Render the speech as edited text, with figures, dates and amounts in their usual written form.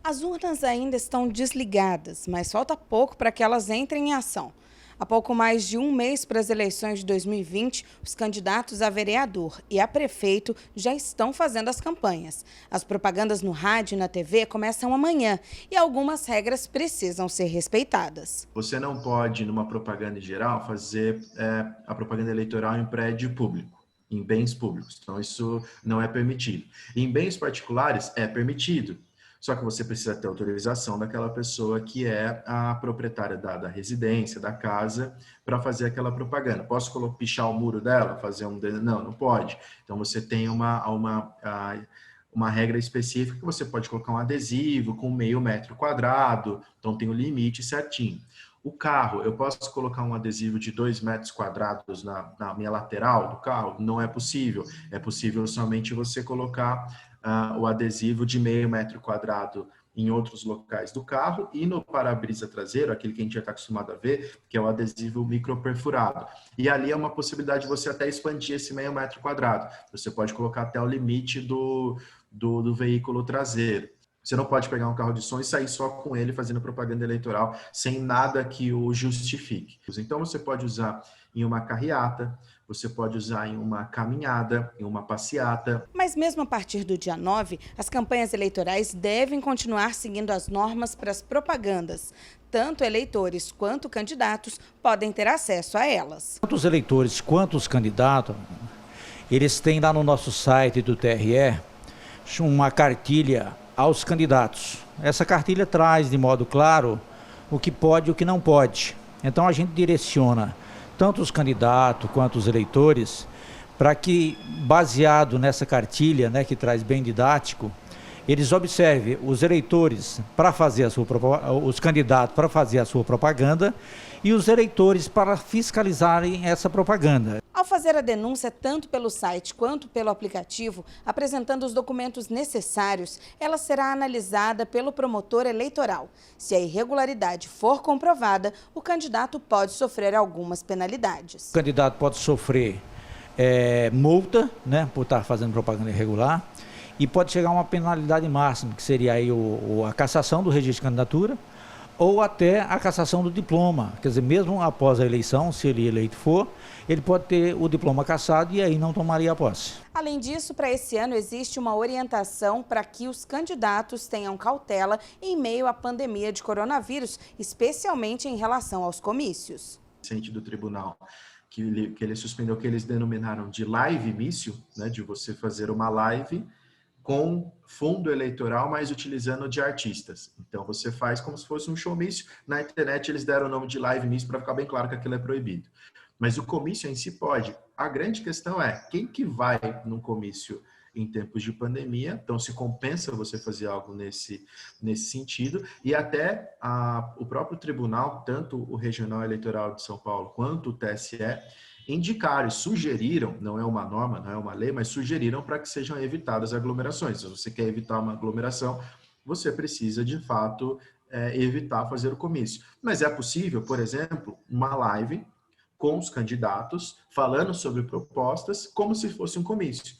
As urnas ainda estão desligadas, mas falta pouco para que elas entrem em ação. Há pouco mais de um mês para as eleições de 2020, os candidatos a vereador e a prefeito já estão fazendo as campanhas. As propagandas no rádio e na TV começam amanhã e algumas regras precisam ser respeitadas. Você não pode, numa propaganda em geral, fazer a propaganda eleitoral em prédio público, em bens públicos. Então, isso não é permitido. Em bens particulares, é permitido. Só que você precisa ter autorização daquela pessoa que é a proprietária da residência, da casa, para fazer aquela propaganda. Posso pichar o muro dela? Fazer um... Não, não pode. Então, você tem uma regra específica que você pode colocar um adesivo com meio metro quadrado, então tem o limite certinho. O carro, eu posso colocar um adesivo de 2 metros quadrados na minha lateral do carro? Não é possível. É possível somente você colocar o adesivo de meio metro quadrado em outros locais do carro e no para-brisa traseiro, aquele que a gente já está acostumado a ver, que é o adesivo microperfurado. E ali é uma possibilidade de você até expandir esse meio metro quadrado. Você pode colocar até o limite do veículo traseiro. Você não pode pegar um carro de som e sair só com ele fazendo propaganda eleitoral sem nada que o justifique. Então você pode usar em uma carreata, você pode usar em uma caminhada, em uma passeata. Mas mesmo a partir do dia 9, as campanhas eleitorais devem continuar seguindo as normas para as propagandas. Tanto eleitores quanto candidatos podem ter acesso a elas. Tanto os eleitores quanto os candidatos, eles têm lá no nosso site do TRE uma cartilha aos candidatos. Essa cartilha traz de modo claro o que pode e o que não pode. Então a gente direciona tanto os candidatos quanto os eleitores para que, baseado nessa cartilha, né, que traz bem didático, eles observem os eleitores para fazer os candidatos para fazer a sua propaganda e os eleitores para fiscalizarem essa propaganda. Ao fazer a denúncia tanto pelo site quanto pelo aplicativo, apresentando os documentos necessários, ela será analisada pelo promotor eleitoral. Se a irregularidade for comprovada, o candidato pode sofrer algumas penalidades. O candidato pode sofrer multa, né, por estar fazendo propaganda irregular, e pode chegar a uma penalidade máxima, que seria aí a cassação do registro de candidatura, ou até a cassação do diploma. Quer dizer, mesmo após a eleição, se ele eleito for, ele pode ter o diploma cassado e aí não tomaria a posse. Além disso, para esse ano existe uma orientação para que os candidatos tenham cautela em meio à pandemia de coronavírus, especialmente em relação aos comícios. Do tribunal que ele suspendeu o que eles denominaram de live mício, né, de você fazer uma live com fundo eleitoral, mas utilizando de artistas. Então, você faz como se fosse um showmício. Na internet, eles deram o nome de live mício para ficar bem claro que aquilo é proibido. Mas o comício em si pode. A grande questão é, quem que vai num comício em tempos de pandemia? Então, se compensa você fazer algo nesse sentido. E até o próprio tribunal, tanto o Regional Eleitoral de São Paulo quanto o TSE, indicaram e sugeriram, não é uma norma, não é uma lei, mas sugeriram para que sejam evitadas aglomerações. Se você quer evitar uma aglomeração, você precisa, de fato, evitar fazer o comício. Mas é possível, por exemplo, uma live com os candidatos, falando sobre propostas, como se fosse um comício.